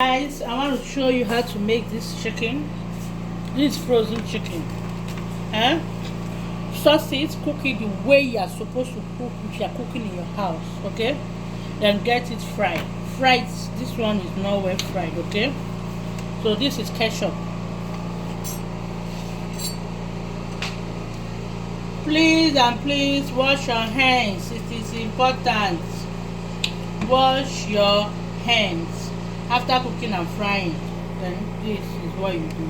Guys, I want to show you how to make this chicken. This frozen chicken. Eh? Sauce it, cook it the way you are supposed to cook if you are cooking in your house, okay? Then get it fried. Fried, this one is not well fried, okay? So this is ketchup. Please and please wash your hands. It is important. Wash your hands after cooking and frying. Then this is what you do.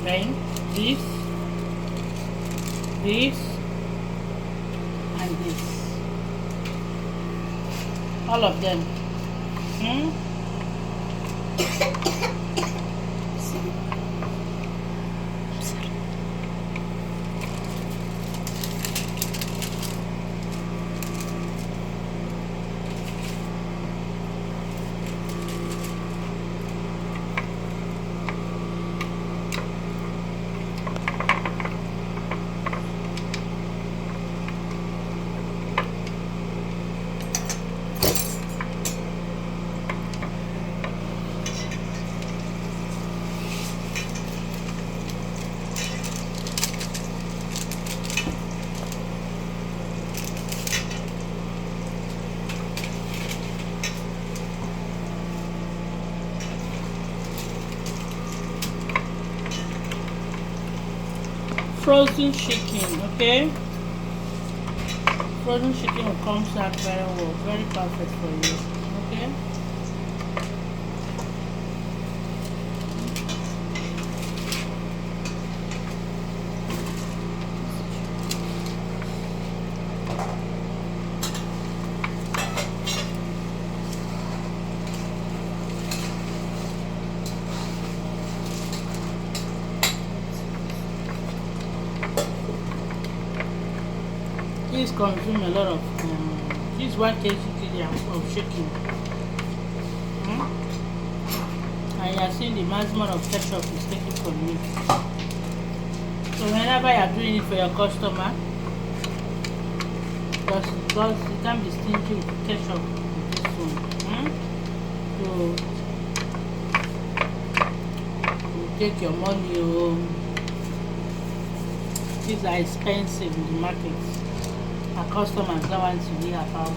Then this, and this. All of them. Frozen chicken, okay? Frozen chicken will come out very well, very perfect for you, okay? Please consume a lot of this 1 kg of chicken. And you are seeing the maximum of ketchup is taken from me. So whenever you are doing it for your customer, because you can't be stingy with ketchup with this one. So you take your money home. These are expensive in the market. Our customers don't want to hear about it.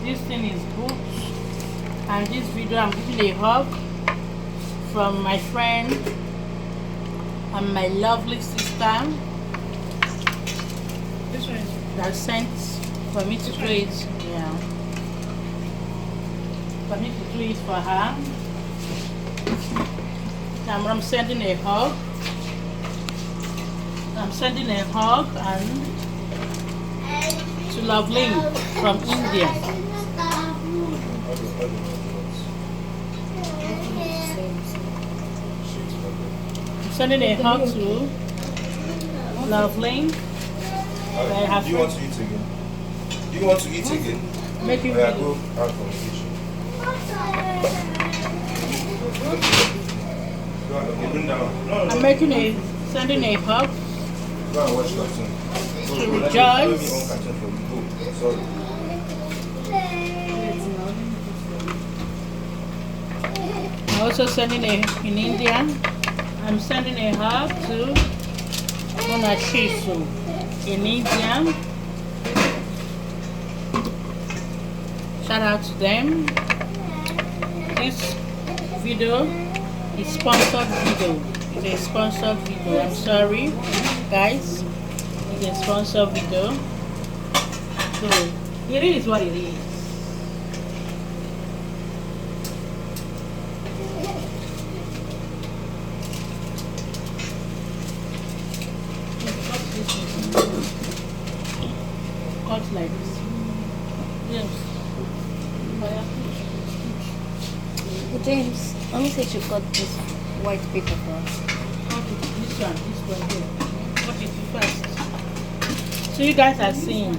This thing is good, and this video I'm giving a hug from my friend and my lovely sister. This one that sent for me to do it. Yeah. For me to do it for her. I'm sending a hug. I'm sending a hug and to Loveling from India. I'm sending a hug to Loveling. Do you want to eat again? Do you want to eat again? Make it go out from the kitchen. I'm sending a hug Go and watch cartoon. to Rejoice. Sorry. I'm also sending in Indian. I'm sending a hug to Monashisu in India. Shout out to them. This video is sponsored video. It's a sponsored video. I'm sorry, guys. It's a sponsored video. So it is what it is. Cut like this. Yes. James, let me say you got this white paper for us. Okay, this one here. Cut it first. So you guys are seeing.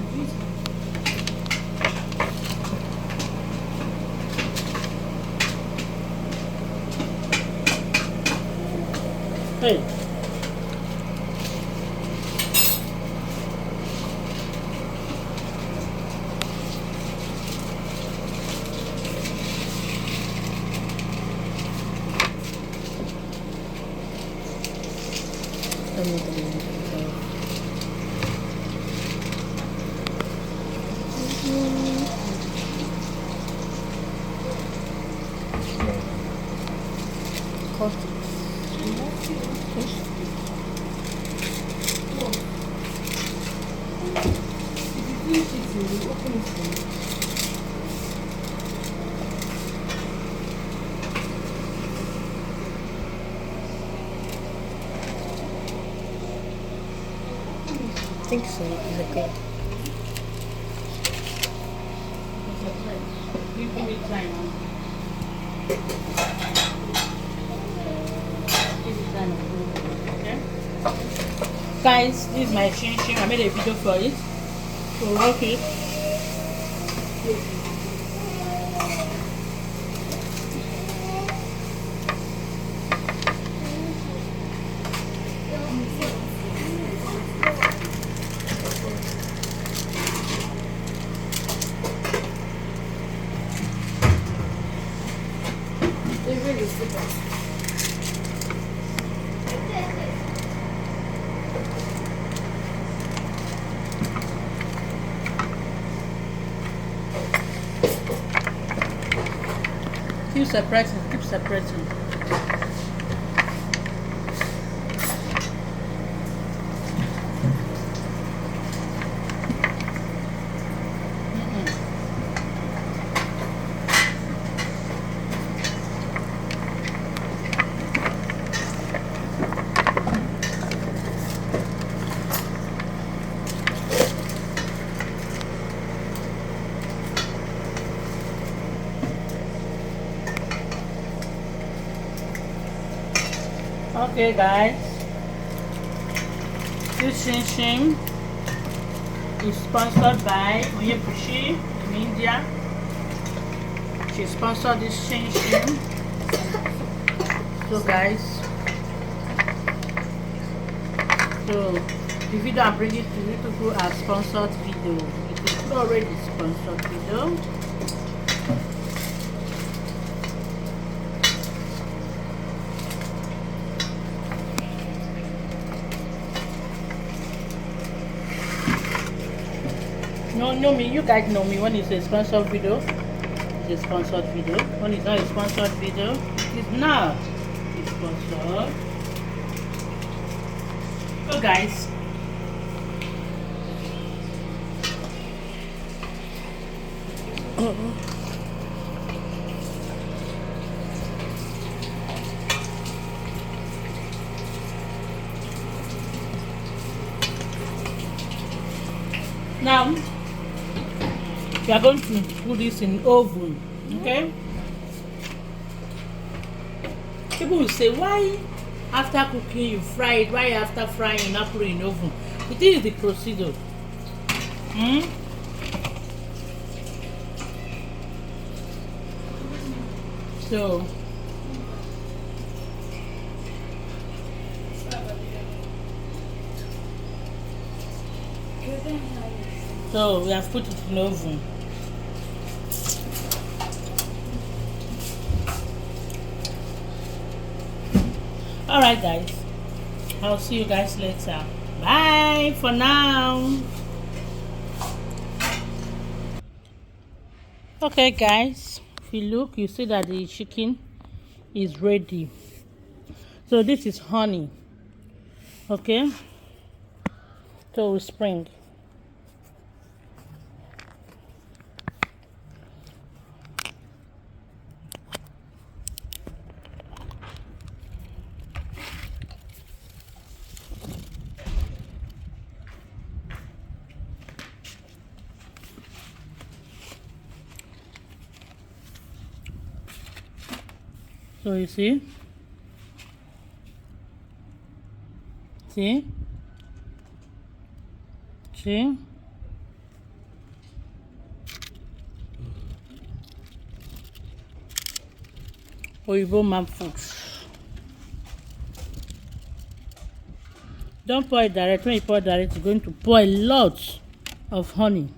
Hey. I think so. It's okay. Give me time. Okay. Guys, this is my chin chin. I made a video for it. So rock it. Keep separating, keep separating. Okay guys, this chin chin is sponsored by Onyepushi in India. She sponsored this chin chin. So guys, so the video I'm bringing to you people are sponsored video. It is already sponsored video. Know me, you guys know me. When it's a sponsored video, it's a sponsored video. When it's not a sponsored video, it is not a sponsored. So guys, now we are going to put this in oven. Okay, people will say, why after cooking you fry it, why after frying you not put it in oven? It is the procedure. So we have put it in oven. Alright guys, I'll see you guys later. Bye for now. Okay guys, if you look, you see that the chicken is ready. So this is honey. Okay, so we spring. So you see, see, Oyibo man food. Don't pour it direct. When you pour it direct, it's going to pour a lot of honey.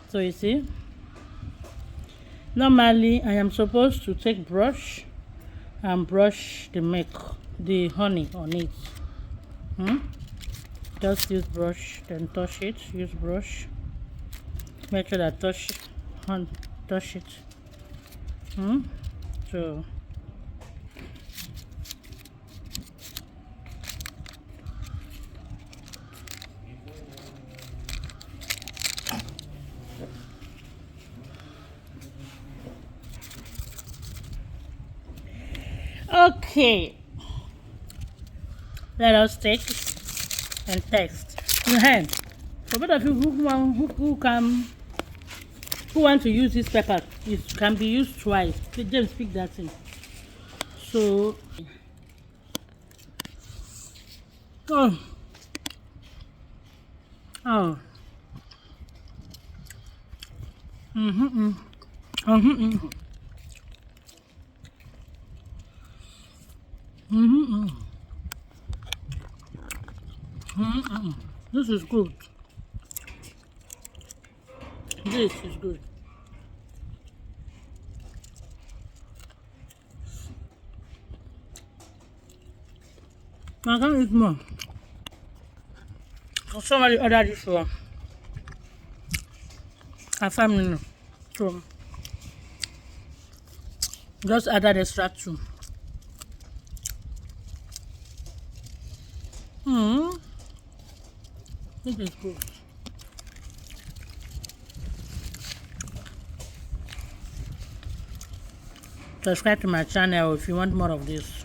So you see, normally I am supposed to take brush and brush the milk, the honey on it. Just use brush, then touch it. Use brush. Make sure that touch it. So okay, let us take and taste. For both of you who want to use this pepper, it can be used twice. James, speak that thing. So, oh, oh, this is good. This is good. I can't eat more. Somebody ordered this for a family. So just added extra two. This is good. Subscribe to my channel if you want more of this.